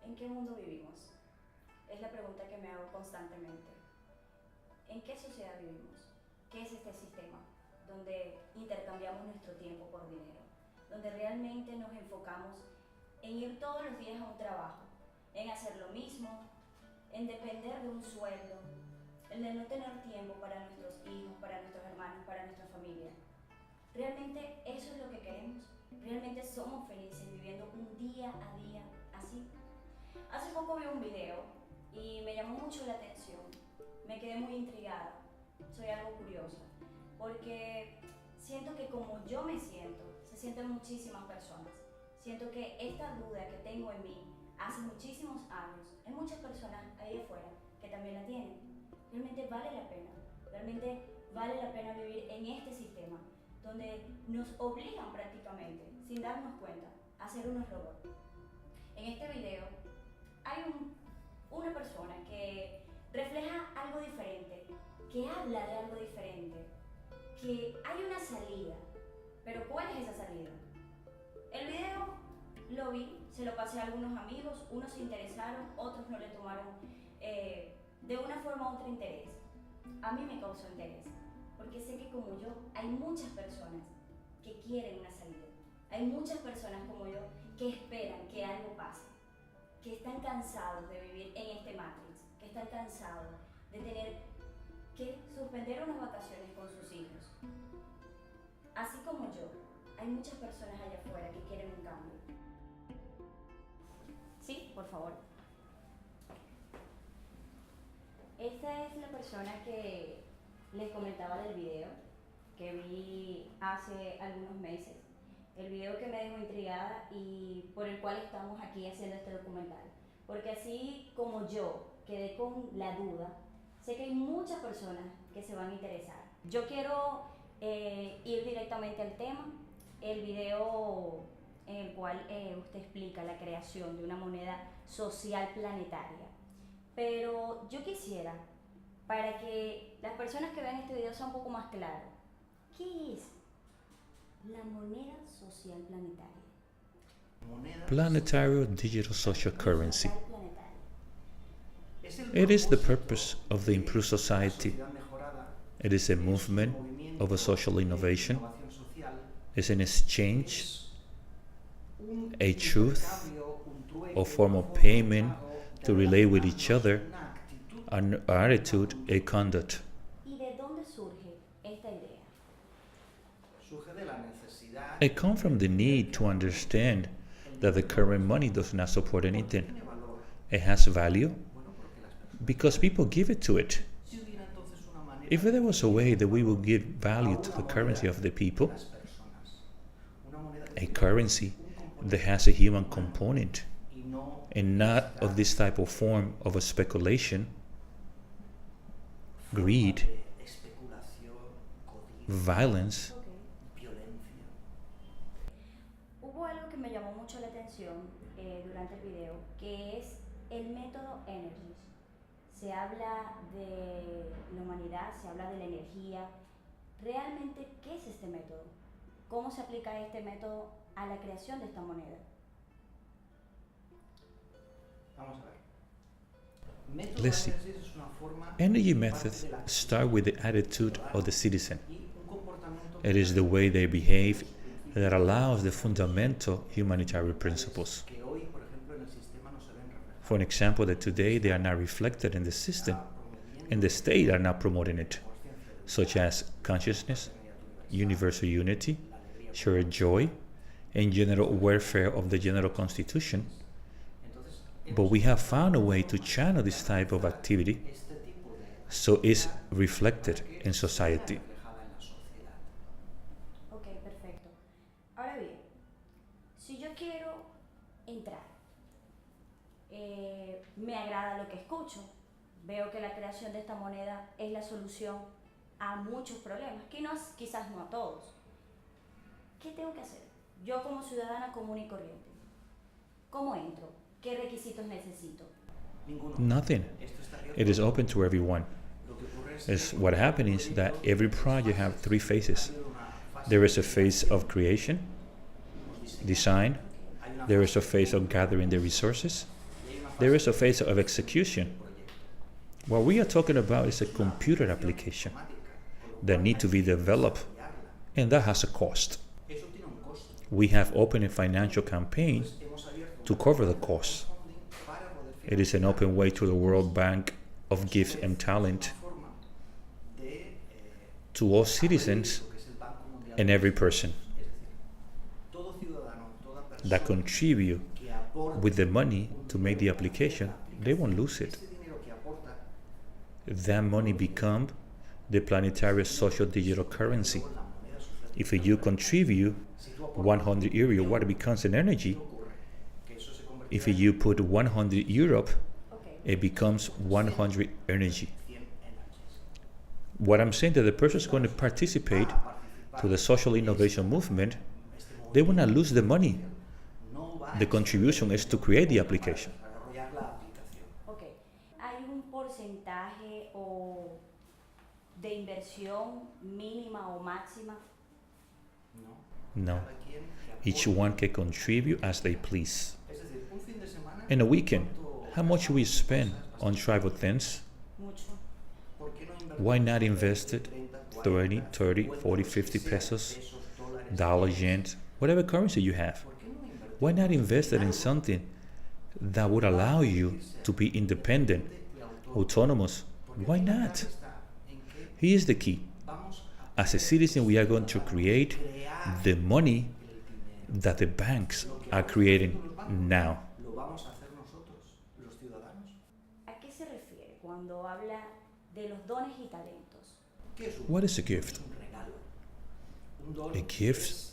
¿En qué mundo vivimos? Es la pregunta que me hago constantemente. ¿En qué sociedad vivimos? ¿Qué es este sistema? Donde intercambiamos nuestro tiempo por dinero, donde realmente nos enfocamos en ir todos los días a un trabajo, en hacer lo mismo, en depender de un sueldo, en de no tener tiempo para nuestros hijos, para nuestros hermanos, para nuestra familia. ¿Realmente eso es lo que queremos? ¿Realmente somos felices viviendo un día a día así? Hace poco vi un video y me llamó mucho la atención, me quedé muy intrigada, soy algo curiosa, porque siento que como yo me siento, se sienten muchísimas personas. Siento que esta duda que tengo en mí hace muchísimos años, hay muchas personas ahí afuera que también la tienen. Realmente vale la pena, realmente vale la pena vivir en este sistema, donde nos obligan prácticamente, sin darnos cuenta, a ser unos robots. En este video hay una persona que refleja algo diferente, que habla de algo diferente, que hay una salida. Pero ¿cuál es esa salida? El video lo vi, se lo pasé a algunos amigos, unos se interesaron, otros no le tomaron de una forma u otra interés. A mí me causó interés, porque sé que como yo hay muchas personas que quieren una salida. Hay muchas personas como yo que esperan que algo pase, que están cansados de vivir en este Matrix, que están cansados de tener que suspender unas vacaciones con sus hijos. Así como yo, hay muchas personas allá afuera que quieren un cambio. Sí, por favor. Esta es la persona que les comentaba del video, que vi hace algunos meses. El video que me dejó intrigada y por el cual estamos aquí haciendo este documental. Porque así como yo quedé con la duda, sé que hay muchas personas que se van a interesar. Yo quiero ir directamente al tema. El video en el cual usted explica la creación de una moneda social planetaria. Pero yo quisiera, para que las personas que vean este video sea un poco más claro, ¿qué es la moneda social planetaria? Planetary Digital Social Currency. It is the purpose of the improved society. It is a movement of a social innovation. It's an exchange, a truth, a form of payment to relate with each other, an attitude, a conduct. ¿Y de dónde surge esta idea? It comes from the need to understand that the current money does not support anything. It has value because people give it to it. If there was a way that we would give value to the currency of the people, a currency that has a human component and not of this type of form of a speculation, greed, violence. Hubo algo que me llamó mucho la atención durante el video, que es el método Energies. Se habla de la humanidad, se habla de la energía. ¿Realmente qué es este método? ¿Cómo se aplica este método a la creación de esta moneda? Vamos a ver. Let's see. Energy methods start with the attitude of the citizen. It is the way they behave that allows the fundamental humanitarian principles. For an example, that today they are not reflected in the system, and the state are not promoting it, such as consciousness, universal unity, shared joy, and general welfare of the general constitution. But we have found a way to channel this type of activity so it's reflected in society. Ok, perfecto. Ahora bien, si yo quiero entrar, me agrada lo que escucho, veo que la creación de esta moneda es la solución a muchos problemas, quizás no a todos. ¿Qué tengo que hacer? Yo como ciudadana común y corriente, ¿cómo entro? ¿Qué requisitos necesito? Nothing. It is open to everyone. What happens is that every project has three phases. There is a phase of creation, design, there is a phase of gathering the resources, there is a phase of execution. What we are talking about is a computer application that need to be developed, and that has a cost. We have opened a financial campaign to cover the cost. It is an open way to the World Bank of Gifts and Talent to all citizens and every person that contribute with the money to make the application. They won't lose it. That money becomes the Planetary Social Digital Currency. If you contribute 100 euro, what becomes an energy? If you put 100 Europe, it becomes 100 energy. What I'm saying that the person is going to participate to the social innovation movement, they will not lose the money. The contribution is to create the application. Ok. ¿Hay un porcentaje o de inversión mínima o máxima? No. Each one can contribute as they please. In a weekend, how much we spend on tribal things? Mucho. Why not invest it 30, 40, 50 pesos, dollars, yens, whatever currency you have? Why not invest it in something that would allow you to be independent, autonomous? Why not? Here's the key. As a citizen, we are going to create the money that the banks are creating now. ¿A qué se refiere cuando habla de los dones y talentos? What is a gift? A gift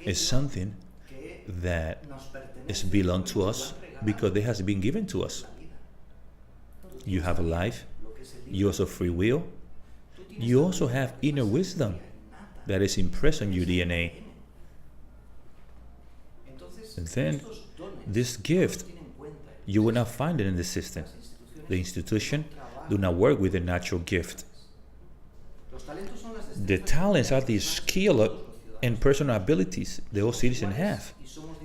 is something that is belong to us because it has been given to us. You have a life, you also have free will, you also have inner wisdom that is impressed on your DNA. And then this gift, you will not find it in the system. The institution do not work with the natural gift. The talents are the skill and personal abilities the all citizens have.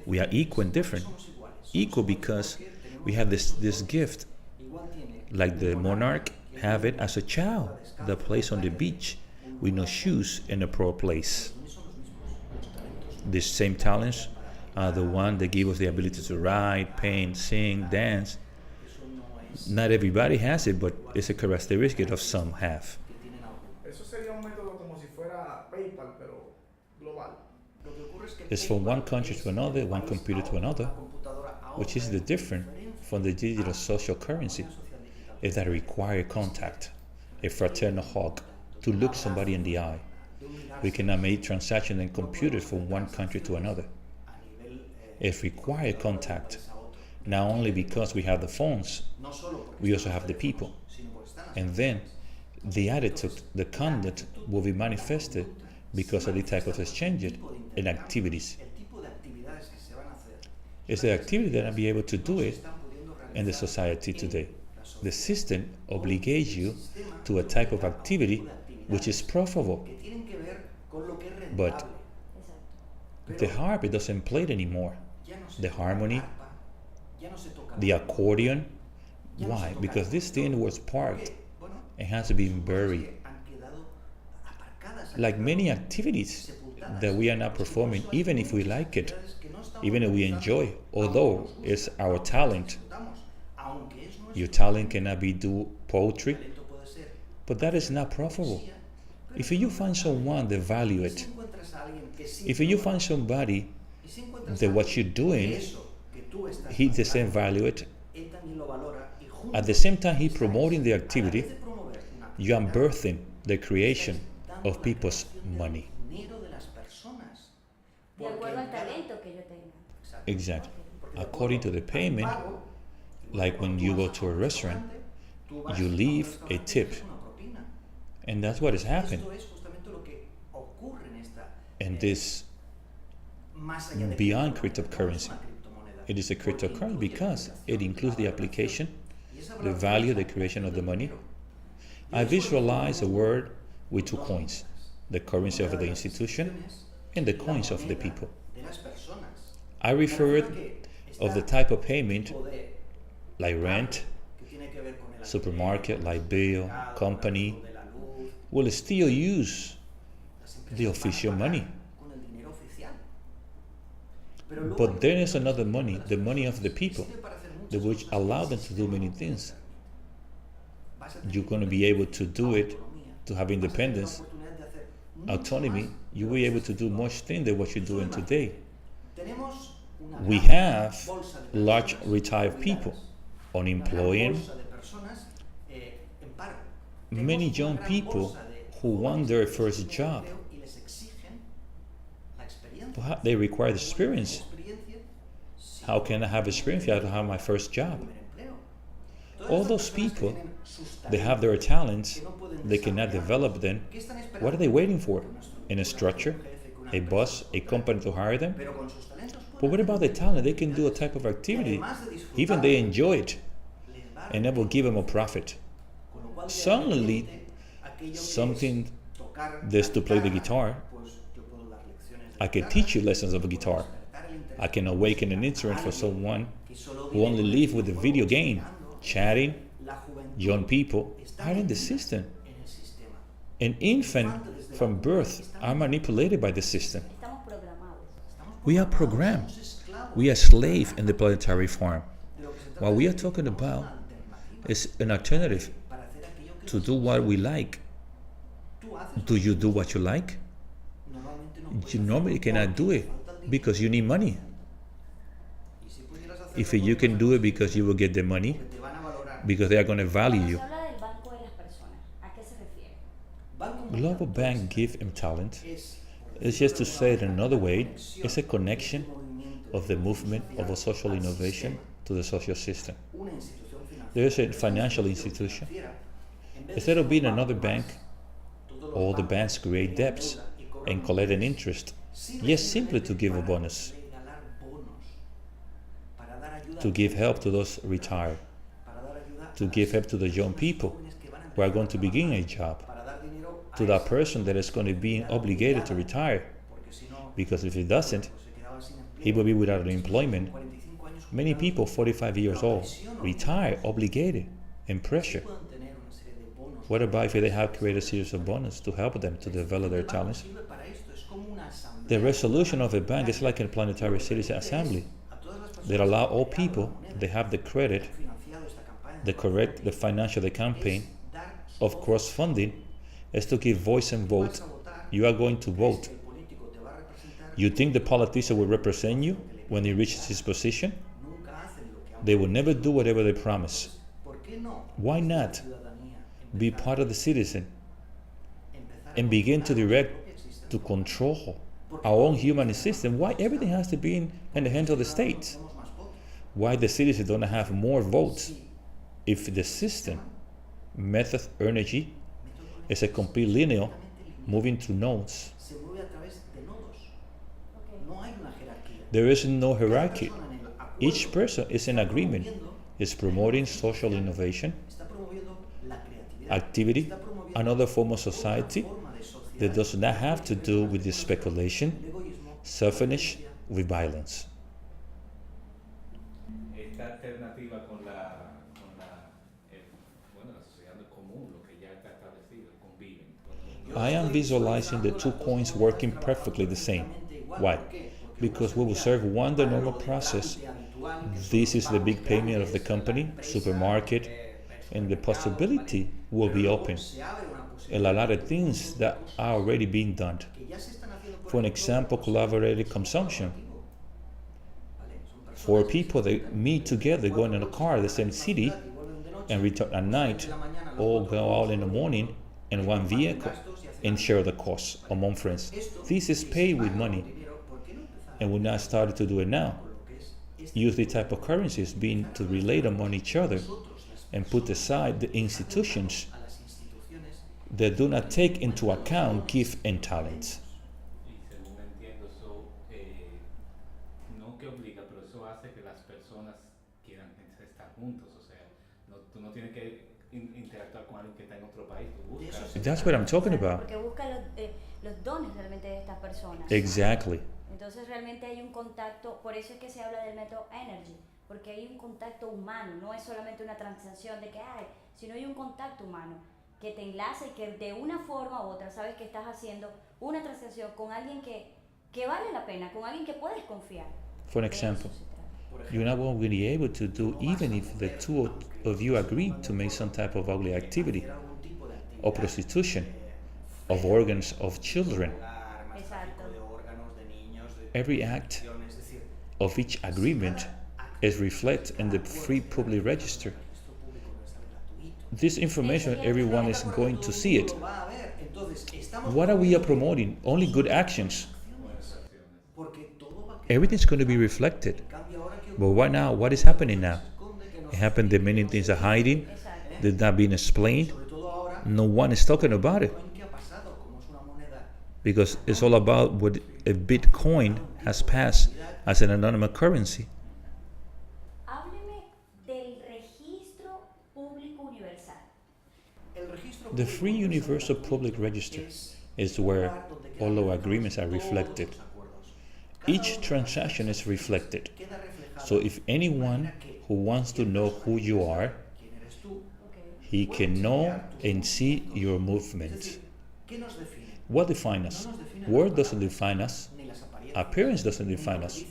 We are equal and different. Equal because we have this gift. Like the monarch have it as a child that plays on the beach with no shoes in a poor place. These same talents are the one that give us the ability to write, paint, sing, dance. Not everybody has it, but it's a characteristic of some have. Eso sería un método como si fuera PayPal, pero global. It's from one country to another, one computer to another, which is the different from the digital social currency, is that it requires contact, a fraternal hug, to look somebody in the eye. We cannot make transactions in computers from one country to another. It requires contact, not only because we have the phones, we also have the people. And then the attitude, the conduct will be manifested because of the type of exchange and activities. It's the activity that I'll be able to do it in the society today. The system obligates you to a type of activity which is profitable. But the harp, it doesn't play it anymore. The harmony, the accordion. Why? Because this thing was parked and has been buried. Like many activities that we are not performing, even if we like it, even if we enjoy, although it's our talent. Your talent cannot be do poetry, but that is not profitable. If you find someone that value it, if you find somebody that what you're doing, he the same value it, at the same time he promoting the activity, you are birthing the creation of people's money. De acuerdo al talento que yo tenga. Exactly. According to the payment, like when you go to a restaurant, you leave a tip. And that's what has happened. And this beyond cryptocurrency. It is a cryptocurrency because it includes the application, the value, the creation of the money. I visualize a word with two coins, the currency of the institution and the coins of the people. I referred of the type of payment like rent, que tiene que ver con el supermarket, like bill, alquiler, company, de la luz, will still use las empresas the van a official pagar money. con el dinero oficial. Pero luego But hay there un is another money, de the las money of the personas, people, que sirve para hacer muchas which cosas allow que them el to do sistema many no te things. permite. Vas a tener You're going to que be able to do it, autonomía, to have vas a tener la independence, oportunidad de hacer mucho autonomy. más You de will be lo que able se to hace do ahora. much things than what you're doing Solo today. Tenemos una We gran have bolsa de large personas retired people, jubiladas, una gran unemployed, bolsa de personas, en paro. many Tenemos young una gran people bolsa de who want jóvenes their que first buscan job. empleo y les exigen la experiencia. But they require the ¿Cómo experience. tienes experiencia? Sí, How can I have experience if I don't have my first job? primer empleo. Todas All estas those personas que people, tienen sus they have talentos, their talents, que no pueden they cannot desarrollarlos, develop them. ¿qué están esperando? What are they waiting for? Que una In a estructura, structure, que un jefe, que una a empresa boss, los a contrate. company to hire them? Pero con sus talentos pueden But what hacer about the un talent? They montón de can do a actividades. type of Y activity. además de disfrutar, Even they enjoy it, les va a and that will give them a profit. Con lo cual, de Suddenly, repente, aquello que something es tocar there's la to play the guitarra, guitar. pues yo puedo dar lecciones de I can guitarra, teach you lessons of a puedo guitar. despertar el interés I can por la awaken música an a interest for alguien someone que solo who vive only con el live with the video videojuego, game, mirando. chatting. La juventud Young people está are in the metida system. en el sistema. An infant from birth are manipulated by the system. Estamos programados. Estamos We are programados, programmed. somos esclavos We are slaves in the planetary farm. de lo que se trata What we es are de talking buscar about una alternativa is an alternative para hacer aquello que to nos do what we like. Tú haces Do you do what you like? normalmente no puedes You normally hacerlo cannot do porque it te falta el dinero. because you need money. Y si pudieras hacerlo, If you can do it because you will get the money, porque te van a valorar. because they are going to value Cuando you. se habla del banco de las personas, ¿a qué se refiere? Banco Global Mundial, Bank entonces, give him talent. es, por It's decirlo just to de alguna say it manera, another la way, conexión it's a de connection este movimiento of the de movement of a social al innovation sistema. to the social system. Una institución financiera, There is a pero esa financial institution. financiera, en vez de Instead ser of un being banco another más, bank, todos los all the bancos banks create crean debts deuda y cobran and collect an intereses. interest. Sirve Yes, simply to simplemente give a para bonus, regalar bonos, para dar ayuda to a give los help to jóvenes, those retired, para dar ayuda to a give las help to the young personas people jóvenes que van a who are empezar going a to begin a trabajar, job, para dar dinero a to that esa person that is going to be obligated to retire, porque si no, because if he doesn't, pues se quedaba sin empleo. he will be without Estos employment. 45 años Many jubilados, people, 45 years old, retire obligated and sí pressure. pueden tener una serie de bonos. What about if they have created a series of bonus to help them to develop their El banco talents? sirve para esto, es como una asamblea The resolution of a bank is like a planetary citizen assembly a todas las personas that allow all que han creado people, la moneda, they have the credit, que han financiado esta campaña, the correct, the financial, the campaign es dar su of voz. cross-funding is to give voice and Tú vote. vas a votar, You are going to crees vote. que el político te va a representar, You think the politician will represent you when he reaches his position? nunca hacen lo que han They will never do whatever they promise. ¿Por qué no? Why desde la not ciudadanía be empezar- part of the citizen empezar a and begin to controlar direct, nuestra propia existencia? to control Porque our own todos human tenemos system? Why everything has to be in the hands of the states? tenemos más votos. Why the citizens don't have more votes? Sí, If the system, method, energy método is a complete linear completamente lineal. moving through nodes, Se mueve a través de nodos. Ok. No hay una jerarquía. there is no Cada hierarchy. persona en el acuerdo Each person is in está agreement, promoviendo is promoting social innovation, está promoviendo la creatividad, activity, está promoviendo another form of otra society forma de sociedad that does not have to que do with el this speculation, egoísmo, selfishness, la violencia. with violence. Esta alternativa bueno, la sociedad común, lo que ya está establecido, conviven. I am visualizing the two coins working perfectly the same. Why? Because we will serve one the normal process. This is the big payment of the company, supermarket, and the possibility will be open. And a lot of things that are already being done. For an example, collaborative consumption. For people that meet together, going in a car, the same city, and return at night, or go out in the morning in one vehicle and share the cost among friends. This is paid with money, and we're not started to do it now. Use the type of currencies being to relate among each other and put aside the institutions that do not take into account gift and talents. Y según entiendo, eso no que obliga, pero eso hace que las personas quieran estar juntos. O sea, tú no tienes que interactuar con alguien que está en otro país. Tú buscas. That's what I'm talking about. Porque busca los dones realmente de estas personas. Exactly. Entonces realmente hay un contacto, por eso es que se habla del método energy, porque hay un contacto humano, no es solamente una transacción de que hay, sino hay un contacto humano que te enlaza y que de una forma u otra sabes que estás haciendo una transacción con alguien que vale la pena, con alguien que puedes confiar. For De eso example, se trata. you're not going to be able to do even if the two of you agree to make some type of ugly activity or prostitution of organs of children. Exacto. Every act of each agreement is reflected in the free public register. This information, everyone is going to see it. What are we promoting? Only good actions. Everything's going to be reflected. But right now, what is happening now? It happened that many things are hiding, Exacto. they're not being explained. No one is talking about it because it's all about what a Bitcoin has passed as an anonymous currency. Hábleme del registro público universal. The free Universal Public Registry is where all our agreements are reflected. Each transaction is reflected. So if anyone who wants to know who you are, Okay. he can know and see your movement. What defines us? Word doesn't define us. Appearance doesn't define us.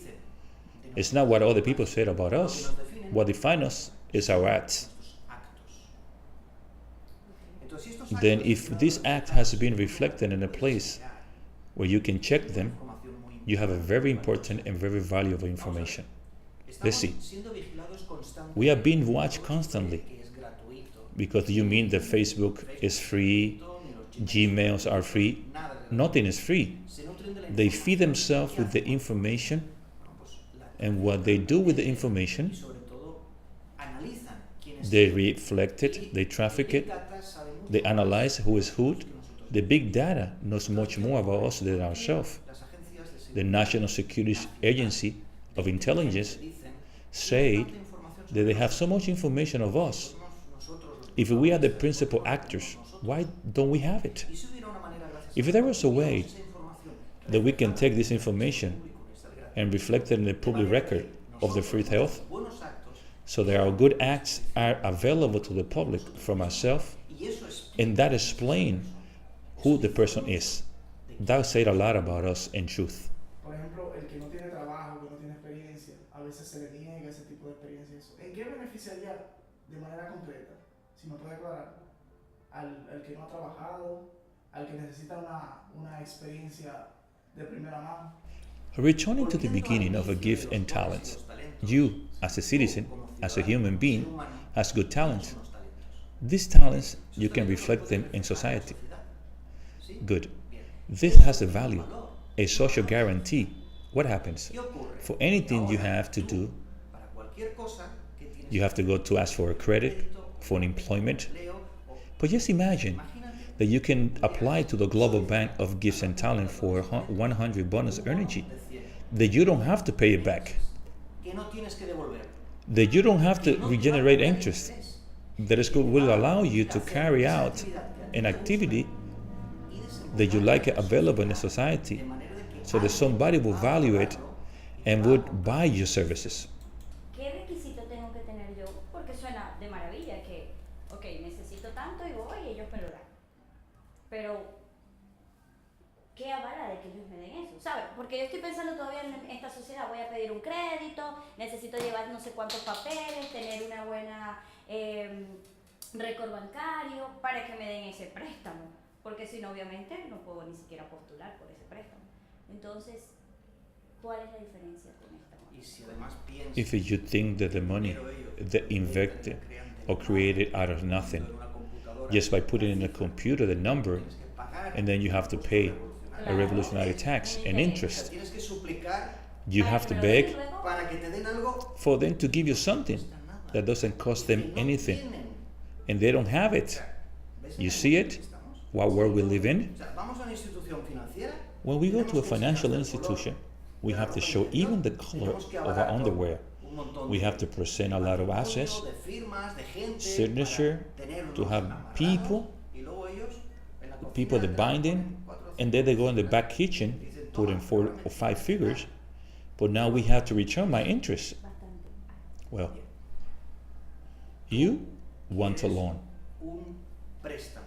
It's not what other people said about us. What defines us is our acts. Then if this act has been reflected in a place where you can check them, you have a very important and very valuable information. Let's see. We are being watched constantly because you mean that Facebook is free, Gmails are free. Nothing is free. They feed themselves with the information, and what they do with the information, they reflect it, they traffic it, they analyze who is who. The big data knows much more about us than ourselves. The National Security Agency of Intelligence say that they have so much information of us. If we are the principal actors, why don't we have it? If there was a way that we can take this information and reflect it in the public record of the free health, so that our good acts are available to the public from ourselves, and that explain who the person is. That said a lot about us in truth. Por ejemplo, el que no tiene trabajo, que no tiene experiencia, a veces se le niega ese tipo de experiencia. Eso. ¿En qué beneficiaría de manera concreta, si me puede aclarar, al que no ha trabajado, al que necesita una experiencia de primera mano? Returning to the beginning of a gift and talent, you, as a citizen, as a human being, has good talents. These talents, you can reflect them in society. Good. This has a value, a social guarantee. What happens? For anything you have to do, you have to go to ask for a credit, for an employment. But just imagine that you can apply to the Global Bank of Gifts and Talent for 100 bonus energy, that you don't have to pay it back, that you don't have to regenerate interest, that is good will allow you to carry out an activity that you like available in the society, so that somebody will value it and would buy your services. ¿Qué requisito tengo que tener yo? Porque suena de maravilla que, ok, necesito tanto y voy y ellos me lo dan. Pero, ¿qué avala de que ellos me den eso? ¿Sabes? Porque yo estoy pensando todavía en esta sociedad, voy a pedir un crédito, necesito llevar no sé cuántos papeles, tener una buena récord bancario para que me den ese préstamo. Porque si no, obviamente, no puedo ni siquiera postular por ese préstamo. Entonces, ¿cuál es la diferencia con esta moneda? If you think that the money they invented or created out of nothing, just by putting in a computer the number, and then you have to pay a revolutionary tax and interest, you have to beg for them to give you something that doesn't cost them anything, and they don't have it. You see it? What world we live in? When we go to a financial institution, we have to show even the color of our underwear. We have to present a lot of assets, signature, to have people that bind in, and then they go in the back kitchen, put in 4 or 5 figures, but now we have to return my interest. Well, Bien. you want a Quieres loan. un préstamo.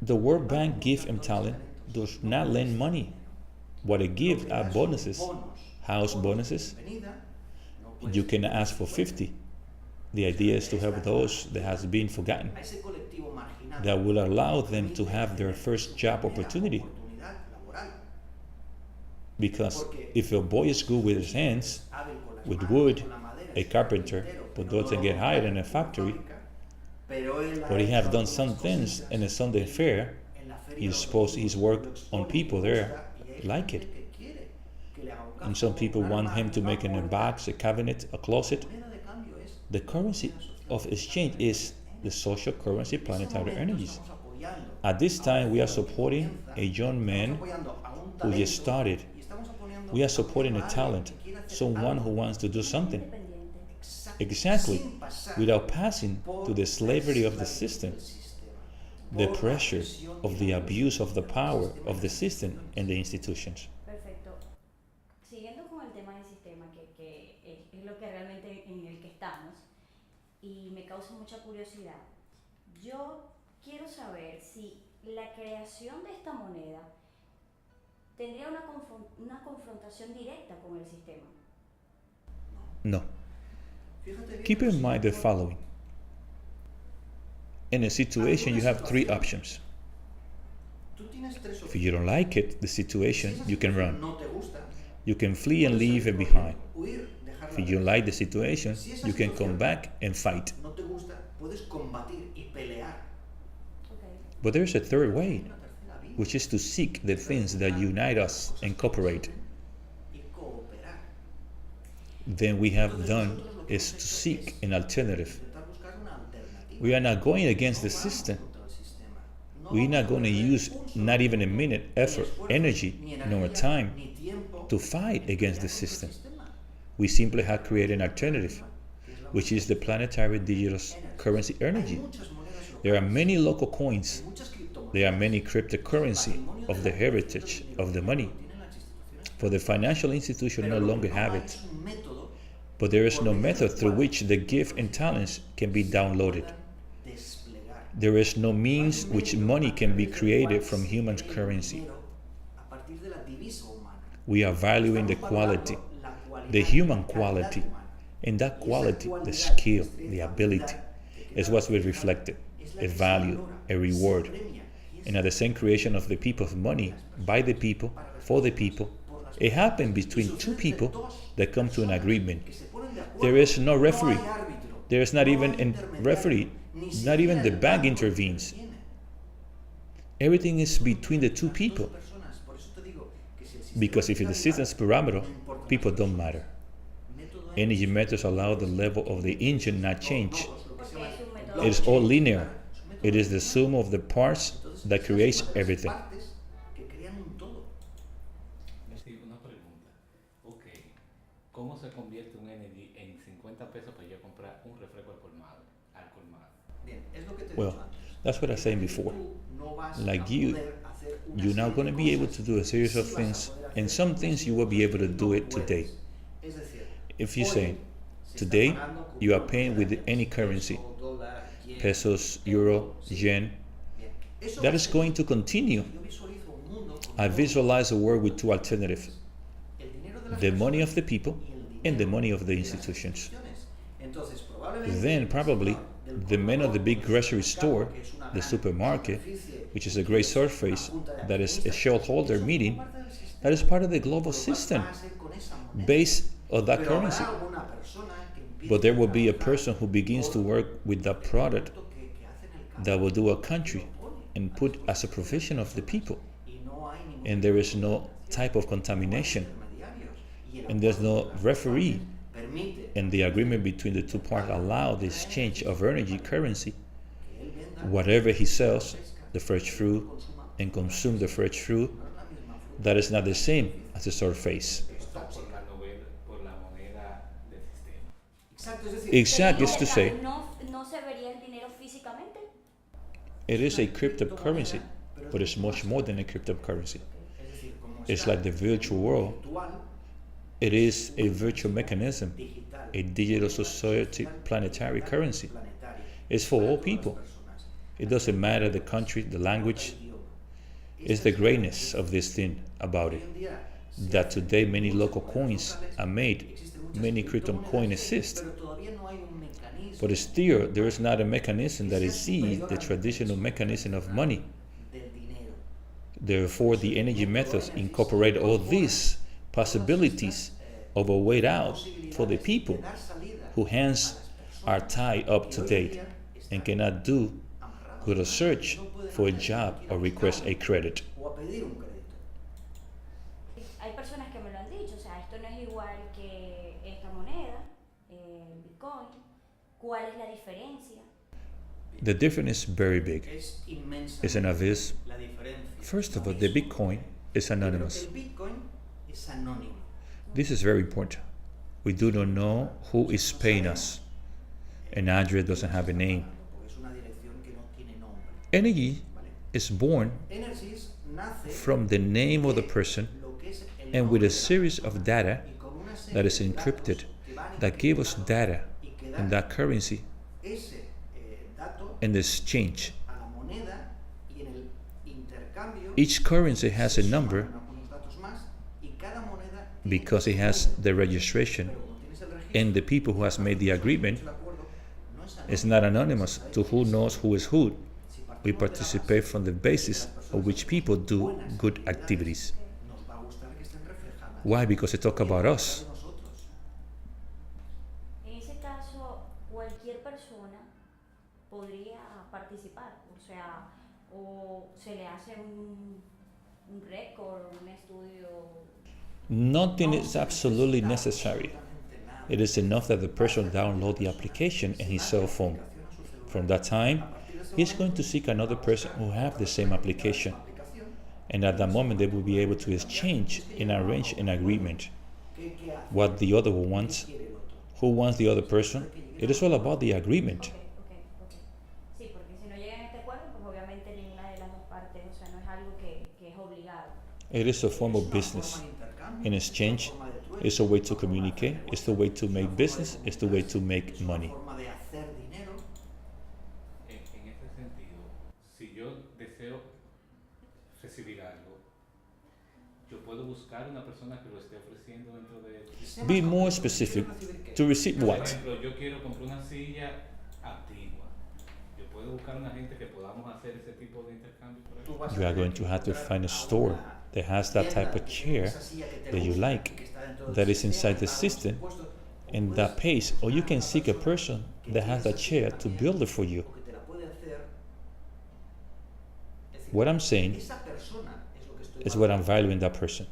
The World Bank Gift and Talent does not lend money. What it gives Lo que are da son bonuses. bonos. House Bonos de bonuses. bienvenida. No puedes You can pedir ask for 50. 50. The idea is to help those that has been forgotten. A ese colectivo marginado That will allow them to permite have their acceder a first su job primera opportunity. oportunidad laboral. Because if a boy is good with his hands, Hábil con las with manos, wood, con la madera, a es carpenter, carpintero, but pero doesn't no get lo hired in a una factory, fábrica, pero él but he ha have hecho done algunas some things cositas in a Sunday fair, en la feria you de suppose automovilos, his work lo on expone, people le there gusta, y hay like gente it. que quiere que le haga un And cajo, some people un want him armario, to una make in a puerta. box, a cabinet, a closet. La moneda de cambio es The currency of exchange is the social currency en ese planetary momento energies. estamos apoyando At this a un time, we are joven que supporting comienza, a young estamos man apoyando a un who just talento, started. y estamos apoyando We are a supporting a alguien talent, que quiere hacer someone algo who wants to do something. Independiente. Exactly, sin pasar without passing por to the slavery of the la esclavitud system, del sistema, the por la pressure presión of y the la abuse of the presión power del of the sistema y system las and the institutions. Perfecto. Siguiendo con el tema del sistema, que es lo que realmente en el que estamos, y me causa mucha curiosidad, yo quiero saber si la creación de esta moneda tendría una confrontación directa con el sistema. No. Fíjate bien Keep que in si mind the por- following. In a situation, you have three options. tú tienes tres If you don't like it, the Si situation, esa you can situación run. no te gusta, You can flee and puedes leave salir it behind. corriendo, huir, dejarla If you don't atrás. like the situation, Si esa you can come situación back and fight. no te gusta, puedes combatir y pelear. Okay. But there's a third way, Hay una tercera vía, which is to seek the things that unite us and cooperate. y cooperar. Then we have done is to seek an alternative. Intentar buscar una alternativa. We are not going against No the vamos system. contra el sistema. No We're vamos not a going to perder use un solo not even a minuto, minute, ni effort, esfuerzo, energy, ni nor energía, time ni tiempo to fight en against pelear the contra el system. sistema. We simply have created an alternative, Que es la which is the Planetary Digital Currency Hay energy. muchas monedas There are locales, many local coins. hay muchas criptomonedas. There are many cryptocurrency Patrimonio of de the la heritage creación del of the dinero money. lo tienen las instituciones. For the financial institution no Pero lo que longer no have hay it. es un método But there is por no medio del method through cual which the gift and talents can be downloaded. puedan desplegar. There is no means No hay which medio money a can be través del created cual from se human cree el currency. dinero a partir de la divisa humana. We are valuing the Estamos quality, valorando la cualidad, the human la calidad quality, humana. and that Y esa quality, the cualidad, skill, destreza, the habilidad ability, que is queda what's reflejada reflected, es la a que se value, valora, a se reward, premia, y and at the same creation of the people's money, by the people, for the people. It happened between two people that come to an agreement. que se ponen de acuerdo. There is no referee. No hay árbitro, There is not no even hay a intermediario, referee. ni Not even siquiera the el bank banco intervenes. interviene. Everything is between the two Las dos people. personas, por eso te digo que si el sistema Because if the está system's vital, parameter, no importa people las don't personas. matter. Método Energy es- methods allow the level of the engine not change. nodos, lo que se Porque llama es un método. It is all linear. Es un método It is the lineal. sum of the parts Entonces, that esas creates son las everything. partes que crean un todo. Sí, una pregunta. Ok, ¿cómo se convierte un energy en 50 pesos para yo comprar un refresco al colmado? Bien, es lo que te he Well, dicho antes. that's what I was saying Que before. tú no vas Like a you, poder hacer una You're not serie going de to be able cosas. to do a series of Sí vas a things, poder and hacer some una things serie you de will be able to cosas que do no it today. puedes. Es decir, If you hoy say, se está today pagando con you are una paying moneda with de any peso, currency, dólar, yen, pesos, euro, sí. yen, Bien. Eso that va a is ser- going to continue. Yo visualizo un mundo con I dos visualize a world with two alternatives, el dinero de las the money personas of the people y el and the dinero money of the de las institutions. instituciones. Entonces, probablemente Then el probably señor del the man of the big colmador, grocery el supermercado, store, que es una the gran supermarket, superficie, which is a great que es una surface, junta de that is a accionistas, shareholder eso meeting, forma parte del sistema. that is part of the global Por lo cual system va a ser con esa moneda. based on that Pero habrá currency. alguna persona que empiece But there will be a trabajar person who begins to por work with that el product producto que hace en el campo that will do a y country lo pone and a put as a disposición provision de of the las people. personas. Y no hay ningún And there is tipo de no contaminación, type of no hay contamination. intermediarios. Y el And there's acuerdo no de las referee. partes permite And the agreement between the two parties allow the exchange of energy currency. que él venda Whatever he sells, fresca, the fresh fruit, consuma, and consume the fresh fruit, no es la misma fruta. that is not the same as the surface. Está por la moneda del sistema. Exacto, es decir, Exact is to say, No se vería el dinero físicamente. it is a cryptocurrency, but it's much more than a cryptocurrency. es decir, como It's está like the virtual world. virtual, It is a virtual mechanism. digital, a digital society planetary currency. It's for all people. It doesn't matter the country, the language. It's the greatness of this thing about it, that today many local coins are made, many crypto coins exist, but still there is not a mechanism that exceeds the traditional mechanism of money. Therefore, the energy methods incorporate all these possibilities of a way out for the people who hence are tied up to date and cannot do good a search for a job or request a credit. Hay personas que me lo han dicho, o sea, esto no es igual que esta moneda, el Bitcoin. ¿Cuál es la diferencia? The difference is very big. It's an obvious. First of all, the Bitcoin is anonymous. This is very important. We do not know who is paying us. An address doesn't have a name. Energy is born from the name of the person and with a series of data that is encrypted that give us data and that currency and the exchange. Each currency has a number because it has the registration, and the people who has made the agreement is not anonymous to who knows who is who. We participate from the basis of which people do good activities. Why? Because they talk about us. En ese caso, cualquier persona podría participar, o sea, o se le hace un récord, un estudio. Nothing is absolutely necessary. It is enough that the person download the application in his cell phone. From that time, he's going to seek another person who have the same application. And at that moment, they will be able to exchange and arrange an agreement. What the other one wants, who wants the other person. It is all about the agreement. Okay. Sí, porque si no llegan a este acuerdo, pues obviamente ninguna de las dos partes, o sea, no es algo que es obligado. It is a form of business. In exchange, it's a way to communicate, it's the way to make business, it's the way to make money. En ese sentido, si yo deseo recibir algo, yo puedo buscar una persona que lo esté ofreciendo dentro de... Be more specific. To receive Por what? ejemplo, yo quiero comprar una silla antigua. Yo puedo buscar una gente que podamos hacer ese tipo de intercambio por ahí. You are going to have to find a store that has that type of chair that you like, that is inside the system, and that pays. Or you can seek a person that has that chair to build it for you. What I'm saying is what I'm valuing that person.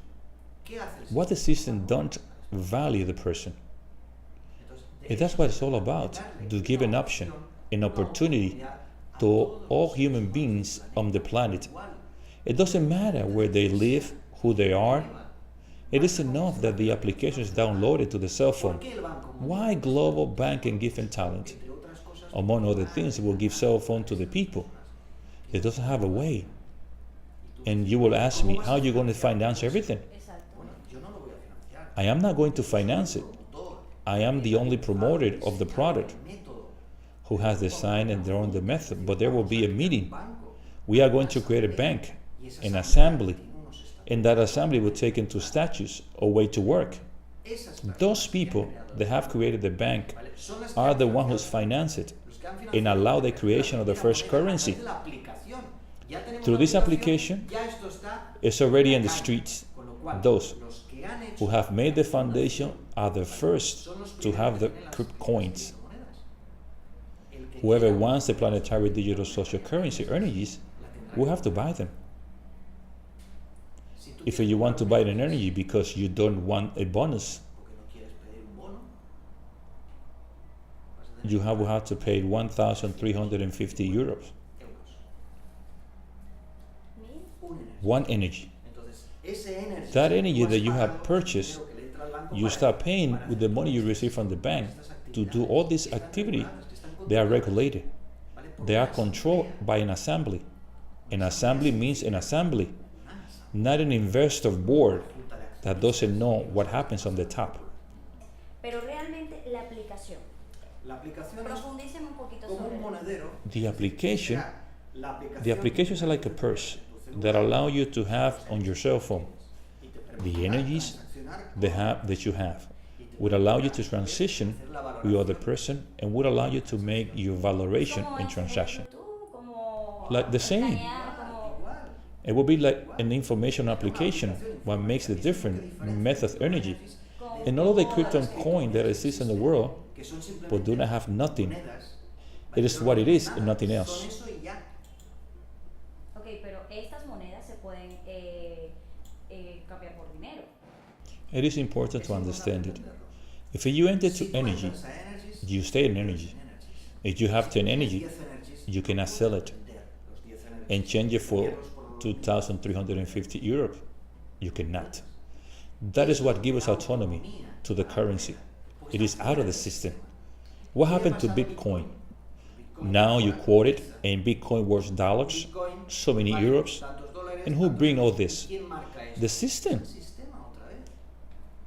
What the system don't value the person. And that's what it's all about, to give an option, an opportunity to all human beings on the planet. It doesn't matter where they live, who they are. It is enough that the application is downloaded to the cell phone. Why global banking giving talent? Among other things, it will give cell phone to the people. It doesn't have a way. And you will ask me, how are you going to finance everything? I am not going to finance it. I am the only promoter of the product who has designed and drawn the method, but there will be a meeting. We are going to create a bank, an assembly, and that assembly will take into statutes a way to work. Those people that have created the bank are the ones who finance it and allow the creation of the first currency. Through this application, it's already in the streets. Those who have made the foundation are the first to have the coins. Whoever wants the Planetary Digital Social Currency energies will have to buy them. If you want to buy an energy because you don't want a bonus, you will have to pay 1,350 euros. One energy. That energy that you have purchased, you start paying with the money you receive from the bank to do all this activity. They are regulated. They are controlled by an assembly. An assembly means an assembly, not an investor board that doesn't know what happens on the top. Pero realmente la La aplicación es Profundíceme un poquito como sobre un monedero. The application, Será la the applications are like a purse that allow you to have on your cell phone the energies that you have, would allow you to transition with other person, and would allow you to make your valuation como and transaction. tú, como Like the same. escanear, como Igual. It will be like an information application. What makes the different method energy. And all of the crypto coin that exists in the world, Que son simplemente but do not have nothing. monedas. It is what it is and nothing else. Son eso y ya. Ok, pero estas monedas se pueden cambiar por dinero. It is important to Eso understand no it. entenderlo. If you enter Si to tú energy, entras a energies, you stay in energy. If you have 10 energy, 10 energies, you cannot sell it vender los 10 energies, and change it for cambiarlos por los 2,350 Europe. You cannot. That is what gives autonomy to the currency. It is out of the system. What happened to Bitcoin? Now you quote it, and Bitcoin worth dollars, Bitcoin so many vale euros. tantos dólares, And who tantos bring all euros. this? ¿Quién marca eso? The system. El sistema otra vez.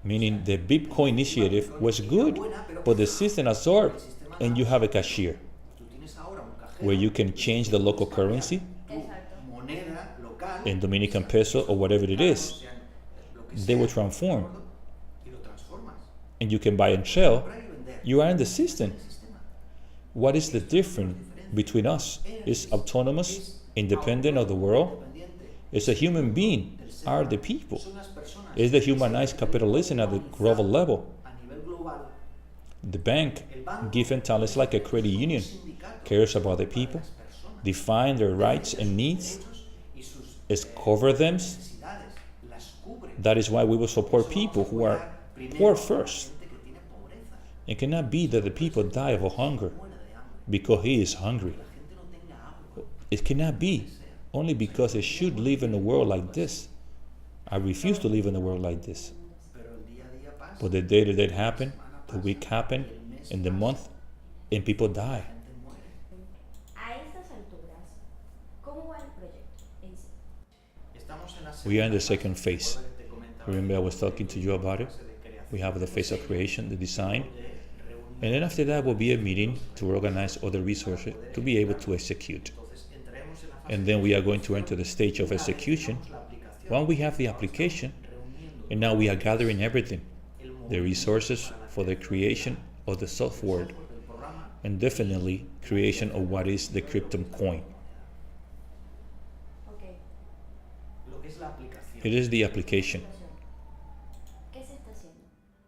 Meaning the Bitcoin initiative was good, but the system absorbed, and you have a cashier Tú tienes ahora un cajero, where you can change the local currency tu Exacto. moneda local, in Dominican peso or whatever it is. sean lo que They sea, will transform, ¿de acuerdo? Y lo transformas. and you can buy and sell. Comprar y vender. You are in the system. El sistema. What is the difference between us? Is autonomous, independent of the world? Independiente. Is a human being, are the people. Son las personas. Is the humanized capitalism at the global level. A nivel global, The bank, el banco given talents like a credit union, es un sindicato cares about the para people, las personas, define their rights and needs, derechos y sus is cover them. necesidades, las cubre. That is why we will support people who are poor first. Gente que tiene pobreza, It cannot be that the people die of hunger muere de hambre, because he is hungry. la gente no tenga agua. It cannot be only because they should live in a world like this. I refuse to live in a world like this. Pero el día a día pasa, But the day to day happen, the week happen, and the month, and people die. la gente muere. A estas alturas, ¿cómo va el proyecto en sí? Estamos en la We are in the segunda second phase. fase. Te comentaba Remember I was talking to you about it? fase de creación We have the phase of creation, the design, de reunión. and then after that will be a meeting to organize other resources to be able to execute. Entonces entraremos en la fase And then we are going to enter the stage of execution. la aplicación, When we have the application, reuniendo and now we are gathering everything, el the resources for the creation of the software, del programa, and definitely creation of what is the crypto coin. Ok. lo que es la aplicación. It is the application. ¿Qué se está haciendo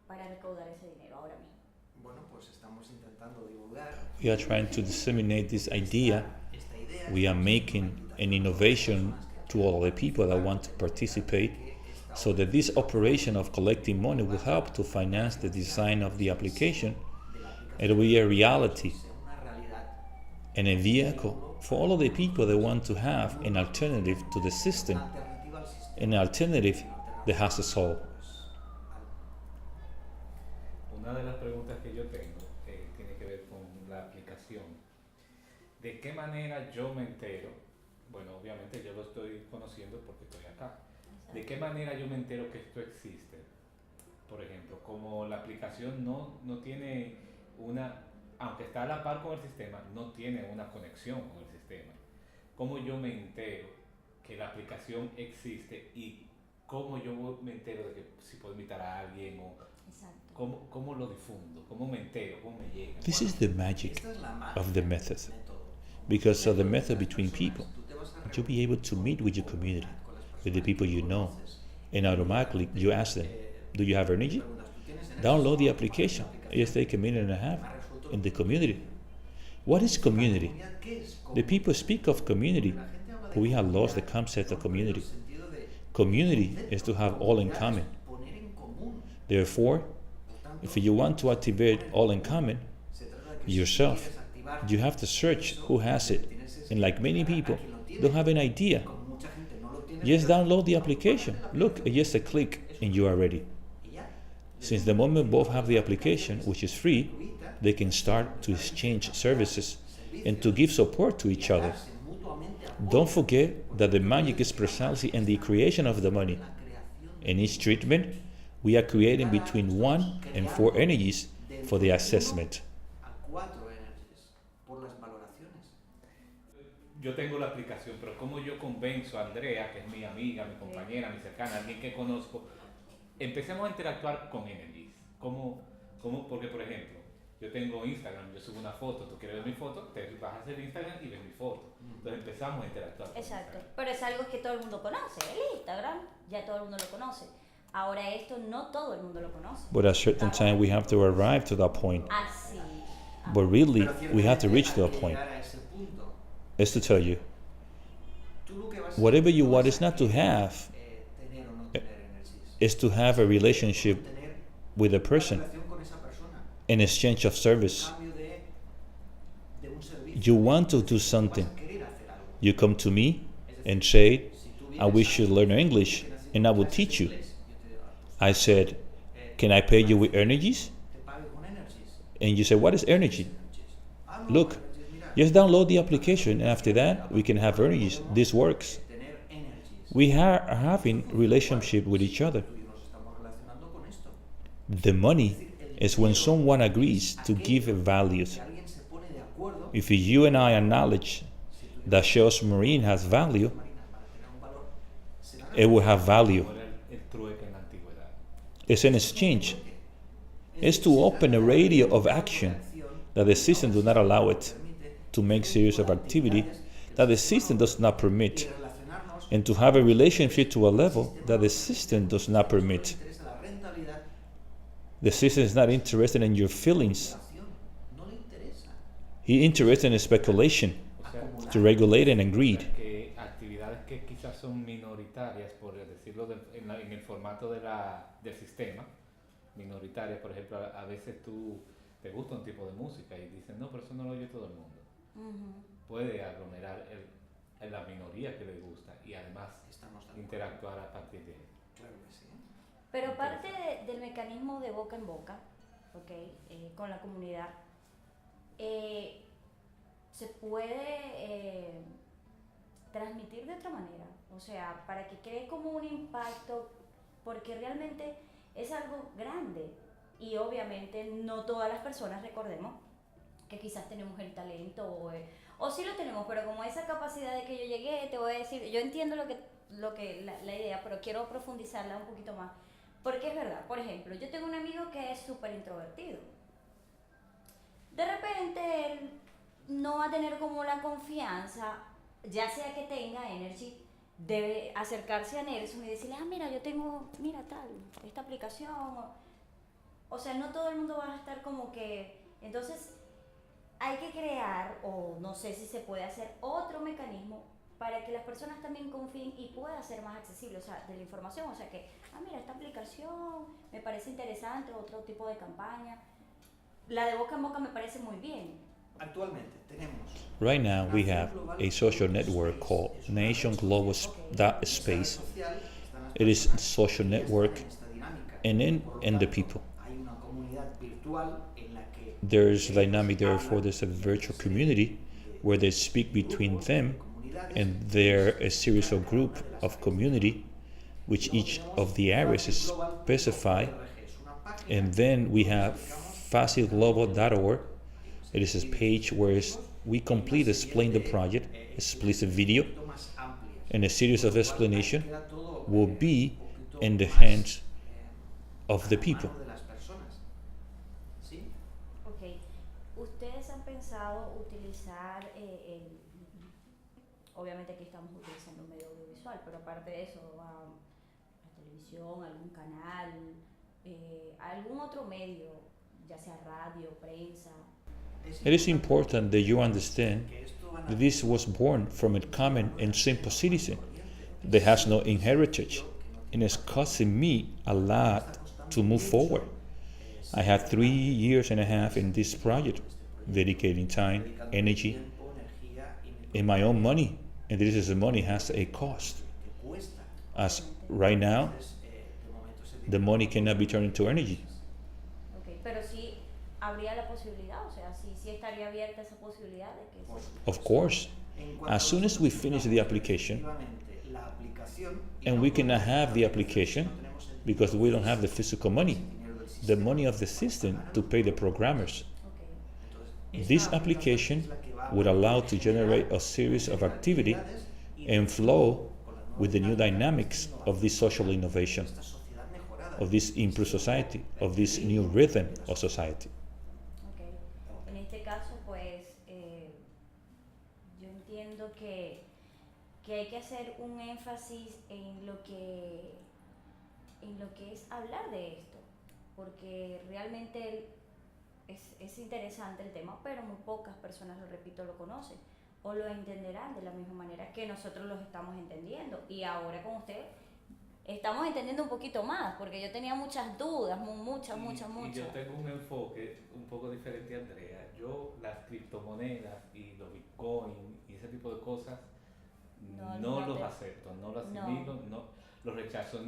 para recaudar ese dinero ahora mismo? Bueno, pues estamos intentando divulgar We are trying to disseminate this idea. esta idea. We are making an innovation to all the people that want to participate so that this operation of collecting money will help to finance the design of the application. It will be a reality Sea una realidad. and a vehicle for all of the people that want to have an alternative to the system, Alternativa al sistema. an alternative that has a soul. Una de las preguntas que yo tengo tiene que ver con la aplicación. ¿De qué manera yo me entero? Bueno, obviamente yo lo estoy conociendo porque estoy acá. ¿De qué manera yo me entero que esto existe? Por ejemplo, como la aplicación no tiene aunque está a la par con el sistema, no tiene una conexión con el sistema. ¿Cómo yo me entero que la aplicación existe y cómo yo me entero de que si puedo invitar a alguien o Exacto. cómo lo difundo? ¿Cómo me entero? ¿Cómo me llega? This is the magic Esta es la magia of the method. de todo. Because of the method between people, Tú te vas a you'll be able to meet with your community, con las with the people you know, personas. and automatically you ask them, do you have energy? Preguntas, ¿tú tienes energía? Download the application. Just take a minute and a half in the community. What is community? Comunidad, ¿qué es? The people speak of community, La gente habla de but we have lost the comunidad, concept of en community. el sentido de Community is to have all in common. poner en común. Therefore, Por tanto, if you want to activate all in common, se trata de que yourself, si quieres activar you have to search who has it. And like many people, don't have an idea. como mucha gente no lo tiene, Just download the application. Look, just a click and you are ready. y ya, Since the moment both have the application, which is free, they can start to exchange services and to give support to each other. darse mutuamente apoyo Don't forget that the magic is precisely in the creation of the money. en la creación In each treatment, we are creating between 1 and 4 energies for the assessment. a 4 por las valoraciones. Yo tengo la aplicación, pero ¿cómo yo convenzo a Andrea, que es mi amiga, mi compañera, mi cercana, alguien que conozco, empecemos a interactuar con energies? Porque, por ejemplo, yo tengo Instagram, yo subo una foto, tú quieres ver mi foto, te vas a hacer Instagram y ves mi foto. Entonces empezamos a interactuar. Exacto, pero es algo que todo el mundo conoce, el Instagram, ya todo el mundo lo conoce. Ahora esto no todo el mundo lo conoce. But at a certain time, we have to arrive to that point. Así. But really, Pero we have to ciertamente reach to hay that que point. llegar a ese punto. Is to tell you, Tú lo que vas a whatever you no want vas is a not to querer, have, tener o no tener energies. is to have a relationship Tener with a una person relación con esa persona. in exchange of service. A cambio de un servicio. You want to do Tú vas something. a querer hacer algo. You come to me Es decir, and say, si tú I vienes wish you to learn English, and I will clases teach de you. inglés, yo te digo, pues, I said, can I pay you with energies? te pague con energies. And you say, what is energy? Ah, no, Look, energies, mira, just download the application, and after that, we can have energies. This works. tener energies. We are having relationship with each other. Tú y yo nos estamos relacionando con esto. The money is when someone agrees to give values. Si alguien se pone de acuerdo, If you and I acknowledge si tú y that Shell's Marine has value, Marina van a tener un valor, se dan it will have value. Como era el trueque en la antigüedad. It's an exchange. It's to open a radio of action that the system does not allow it, to make series of activity that the system does not permit, and to have a relationship to a level that the system does not permit. interesa la rentabilidad, The system is not interested in your feelings. no le interesa He interested in speculation O sea, acumular. to regulate and greed. que actividades que quizás son minoritarias, por decirlo en el formato del sistema, minoritarias, por ejemplo, a veces tú te gusta un tipo de música y dices, no, pero eso no lo oye todo el mundo. Puede aglomerar la minoría que le gusta y además Estamos de acuerdo. interactuar a partir de ahí. Claro que sí. Pero parte del mecanismo de boca en boca, ¿okay? Con la comunidad, se puede transmitir de otra manera, o sea, para que cree como un impacto, porque realmente es algo grande y obviamente no todas las personas, recordemos, que quizás tenemos el talento o sí lo tenemos, pero como esa capacidad de que yo llegué, te voy a decir, yo entiendo la idea, pero quiero profundizarla un poquito más. Porque es verdad, por ejemplo, yo tengo un amigo que es súper introvertido. De repente él no va a tener como la confianza, ya sea que tenga energy, debe acercarse a Nelson y decirle, mira, yo tengo, mira tal, esta aplicación. O sea, no todo el mundo va a estar como que, entonces hay que crear, o no sé si se puede hacer otro mecanismo para que las personas también confíen y pueda ser más accesible, o sea, de la información, o sea que, mira, esta aplicación me parece interesante, otro tipo de campaña. La de boca en boca me parece muy bien. Actualmente tenemos Right now, we have a social network called Nation Global Space. It is a social network and the people. Hay una comunidad virtual en la que There's dynamic, therefore there's a virtual community where they speak between them, and there a series of group of community which each of the areas is specified. And then we have facilglobal.org. It is a page where we complete explain the project, explicit video, and a series of explanation will be in the hands of the people. Ok, ¿ustedes han pensado utilizar obviamente aquí estamos utilizando un medio audiovisual, pero aparte de eso, la televisión, algún canal, algún otro medio, ya sea radio, prensa? It is important that you understand that this was born from a common and simple citizen that has no inheritance, and it's costing me a lot to move forward. I had 3 years and a half in this project, dedicating time, energy, and my own money, and this is the money has a cost. As right now, the money cannot be turned into energy. Okay, pero sí habría la posibilidad, o sea, sí estaría abierta esa posibilidad de que eso... Of course, as soon as we finish the application, and we cannot have the application because we don't have the physical money, the money of the system to pay the programmers. Okay. This application would allow to generate a series of activity and flow with the new dynamics of this social innovation, of this improved society, of this new rhythm of society. Okay. En este caso, pues, yo entiendo que hay que hacer un énfasis en lo que es hablar de esto, porque realmente es interesante el tema, pero muy pocas personas, lo repito, lo conocen o lo entenderán de la misma manera que nosotros los estamos entendiendo. Y ahora con usted estamos entendiendo un poquito más, porque yo tenía muchas dudas, muchas. Y yo tengo un enfoque un poco diferente a Andrea. Yo las criptomonedas y los bitcoins y ese tipo de cosas no los acepto, no los asimilo, no los rechazo.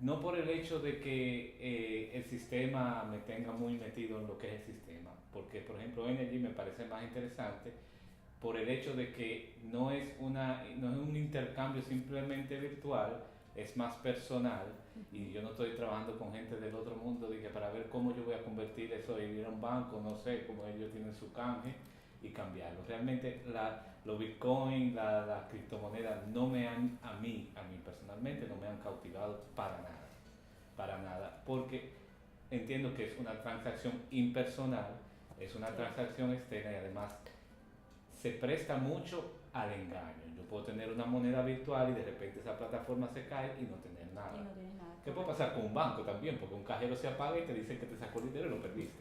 No por el hecho de que el sistema me tenga muy metido en lo que es el sistema, porque por ejemplo Energy me parece más interesante por el hecho de que no es un intercambio simplemente virtual, es más personal, y yo no estoy trabajando con gente del otro mundo para ver cómo yo voy a convertir eso en ir a un banco, no sé, cómo ellos tienen su canje y cambiarlo. Realmente los bitcoins, las criptomonedas no me han, a mí personalmente, no me han cautivado para nada, porque entiendo que es una transacción impersonal, es una transacción externa y además se presta mucho al engaño. Yo puedo tener una moneda virtual y de repente esa plataforma se cae y no tener nada. ¿Qué puede pasar con un banco también? Porque un cajero se apaga y te dicen que te sacó el dinero y lo perdiste.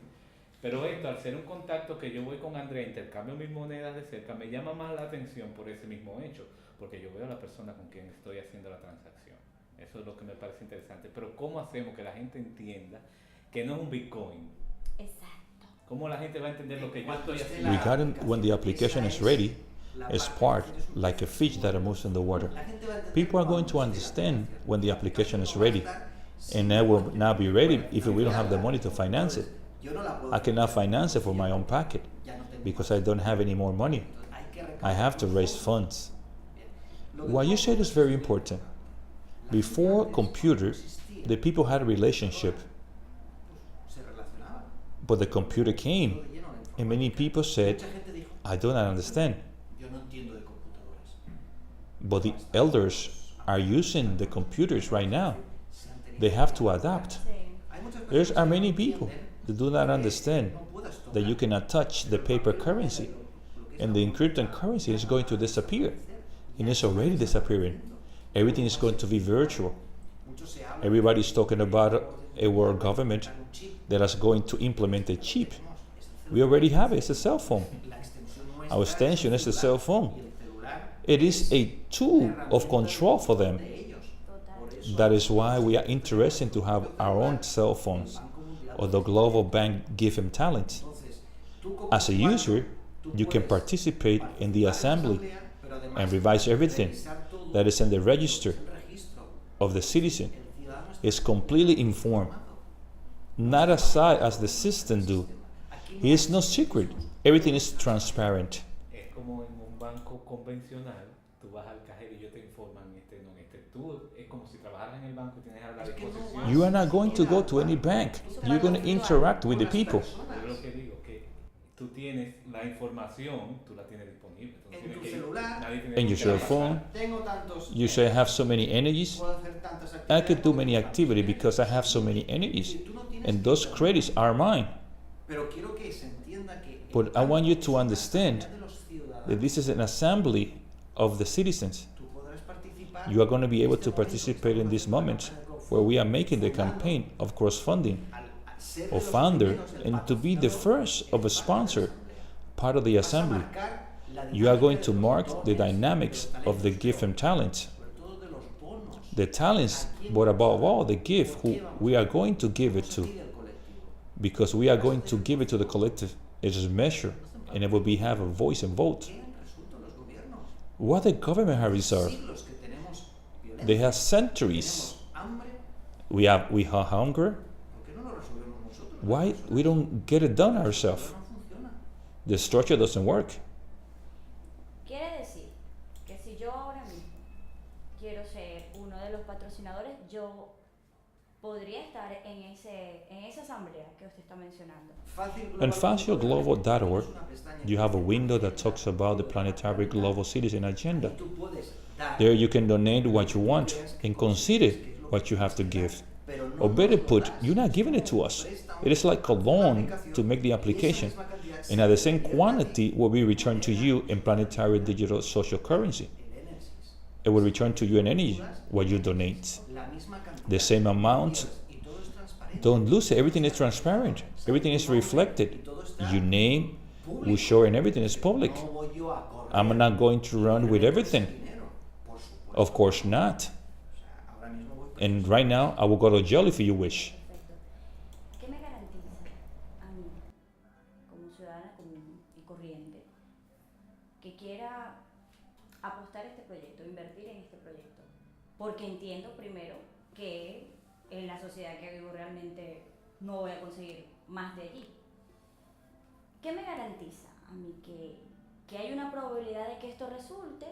Pero esto, al ser un contacto que yo voy con Andrea, intercambio mis monedas de cerca, me llama más la atención por ese mismo hecho, porque yo veo a la persona con quien estoy haciendo la transacción. Eso es lo que me parece interesante. Pero ¿cómo hacemos que la gente entienda que no es un Bitcoin? Exacto. ¿Cómo la gente va a entender lo que yo estoy haciendo? Regarding when the application is ready, as part, like a fish that moves in the water. People are going to understand when the application is ready, and it will not be ready if we don't have the money to finance it. I cannot finance it for my own pocket because I don't have any more money. I have to raise funds. What you said is very important. Before computer, the people had a relationship, but the computer came, and many people said, I do not understand. But the elders are using the computers right now. They have to adapt. There are many people that do not understand that you cannot touch the paper currency, and the encrypted currency is going to disappear, and it's already disappearing. Everything is going to be virtual. Everybody's talking about a world government that is going to implement a chip. We already have it. It's a cell phone. Our extension is a cell phone. It is a tool of control for them. That is why we are interested to have our own cell phones, or the global bank give them talent. As a user, you can participate in the assembly and revise everything that is in the register of the citizen. Is completely informed, not aside as the system do. It is no secret. Everything is transparent. Es como en un banco convencional, tú vas al cajero y ellos te informan Tú es como si trabajaras en el banco y tienes a la disposición. You are not going to go to any bank. You're going to interact with the people. Yo lo que digo que tú tienes la información, tú la tienes disponible. En tu celular, In your cell phone, tengo tantos, you say I have so many energies. puedo hacer tantas I could do actividades, many activities because I have so many energies, and those credits are mine. pero quiero que se entienda que But I want you to understand de los ciudadanos, that this is an assembly of the citizens. tú podrás participar. You are going to be able to participate in this moment where we are making the campaign of cross-funding of founder and to be the first of a sponsor, part of the assembly. You are going to mark the dynamics of the gift and talents. The talents, but above all, the gift who we are going to give it to, because we are going to give it to the collective. It is measured, and it will be have a voice and vote. What the government have reserved? They have centuries. We have hunger. Why we don't get it done ourselves? The structure doesn't work. Quiere decir que si yo ahora mismo quiero ser uno de los patrocinadores, yo podría estar en esa asamblea que usted está mencionando. On FacioGlobal.org, you have a window that talks about the Planetary Global Citizen Agenda. Tú puedes dar, There you can donate what you want and consider what you have to give. Or better put, you're not giving it to us. It is like a loan to make the application. And at the same quantity will be returned to you in Planetary Digital Social Currency. It will return to you in any what you donate. The same amount. Don't lose it. Everything is transparent. Everything is reflected. Your name will show and everything is public. I'm not going to run with everything. Of course not. And right now, I will go to jail if you wish. Perfecto. ¿Qué me garantiza a mí, como ciudadana común y corriente, que quiera apostar a este proyecto, invertir en este proyecto? Porque entiendo primero que en la sociedad que vivo realmente no voy a conseguir más de allí. ¿Qué me garantiza a mí que hay una probabilidad de que esto resulte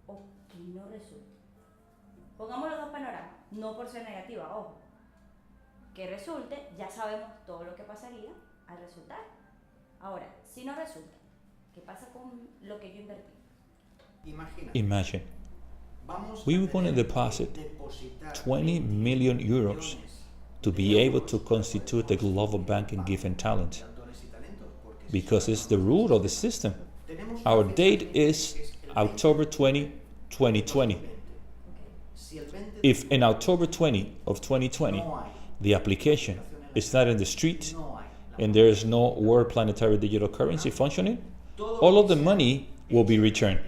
o que no resulte? Pongamos los dos panoramas, no por ser negativa, ojo. Que resulte, ya sabemos todo lo que pasaría al resultar. Ahora, si no resulta, ¿qué pasa con lo que yo invertí? Imagine, we were going to deposit 20 million euros to be able to constitute the global bank and given talent. Because it's the rule of the system. Our date is October 20, 2020. If in October 20 of 2020, the application is not in the street and there is no World Planetary Digital Currency functioning, all of the money will be returned.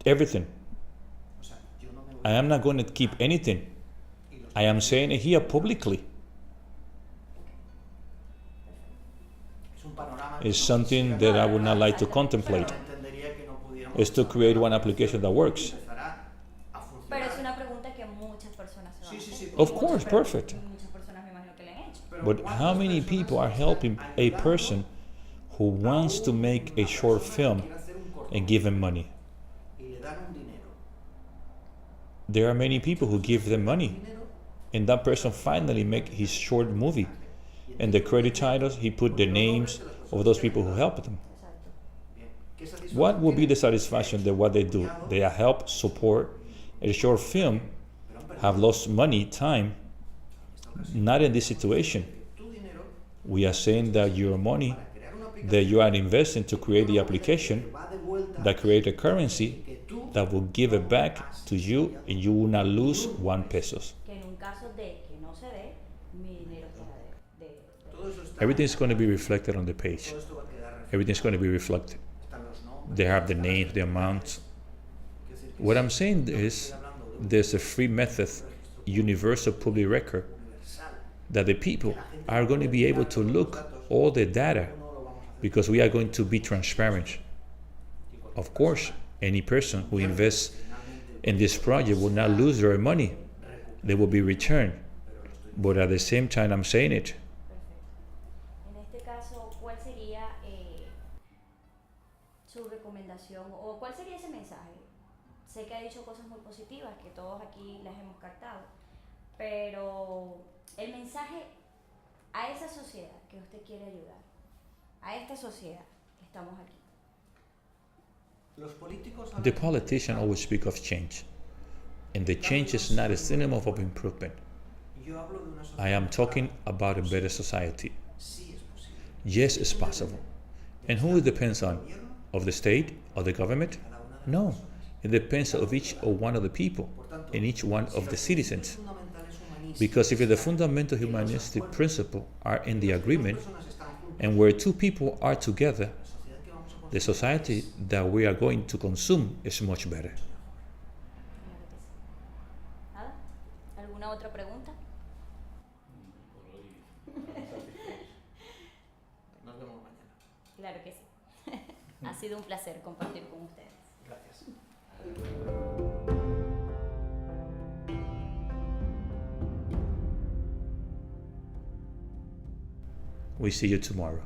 Everything. I am not going to keep anything. I am saying it here publicly. It's something that I would not like to contemplate. Is to create one application that works. Pero es una pregunta que muchas personas se van a hacer. Of course, perfect. Muchas personas me imagino que le han hecho. But how many people are helping a person who wants to make a short film and give him money? There are many people who give them money, and that person finally make his short movie. And the credit titles, he put the names of those people who helped him. What will be the satisfaction that what they do? They help, support a short film, have lost money, time, not in this situation. We are saying that your money that you are investing to create the application that create a currency that will give it back to you and you will not lose 1 peso. Everything is going to be reflected on the page. Everything is going to be reflected. They have the names, the amounts. What I'm saying is there's a free method, Universal Public Record, that the people are going to be able to look all the data because we are going to be transparent. Of course, any person who invests in this project will not lose their money. They will be returned. But at the same time, I'm saying it. Su recomendación o cuál sería ese mensaje. Sé que ha dicho cosas muy positivas que todos aquí las hemos captado, pero el mensaje a esa sociedad que usted quiere ayudar, a esta sociedad que estamos aquí. The politicians always speak of change, and the change is not a synonym of improvement. I am talking about a better society. Yes, it's possible. And who it depends on? Of the state or the government? No, it depends of each one of the people and each one of the citizens. Because if the fundamental humanistic principles are in the agreement and where 2 people are together, the society that we are going to consume is much better. ¿Nada? ¿Alguna otra pregunta? Nos vemos mañana. Claro que sí. Ha sido un placer compartir con ustedes. Gracias. We see you tomorrow.